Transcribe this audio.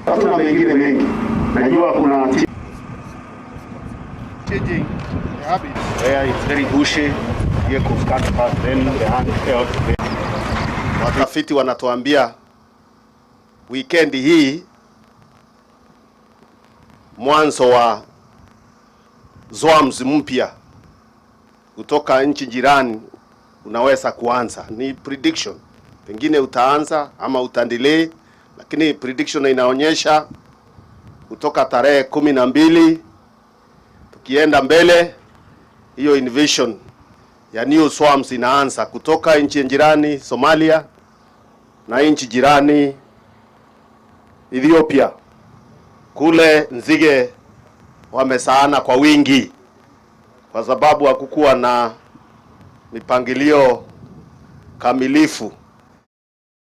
Hatuna mengine mengi. Najua kuna changing the habit. Where it's very bushy, here could cut past, then the hand held. Watafiti wanatuambia weekend hii mwanzo wa swarms mpya kutoka nchi jirani unaweza kuanza. Ni prediction, pengine utaanza ama utaendelea, lakini prediction inaonyesha kutoka tarehe 12 tukienda mbele, hiyo invasion ya new swarms inaanza kutoka nchi jirani Somalia na nchi jirani Ethiopia. Kule nzige wamesaana kwa wingi kwa sababu hakukuwa na mipangilio kamilifu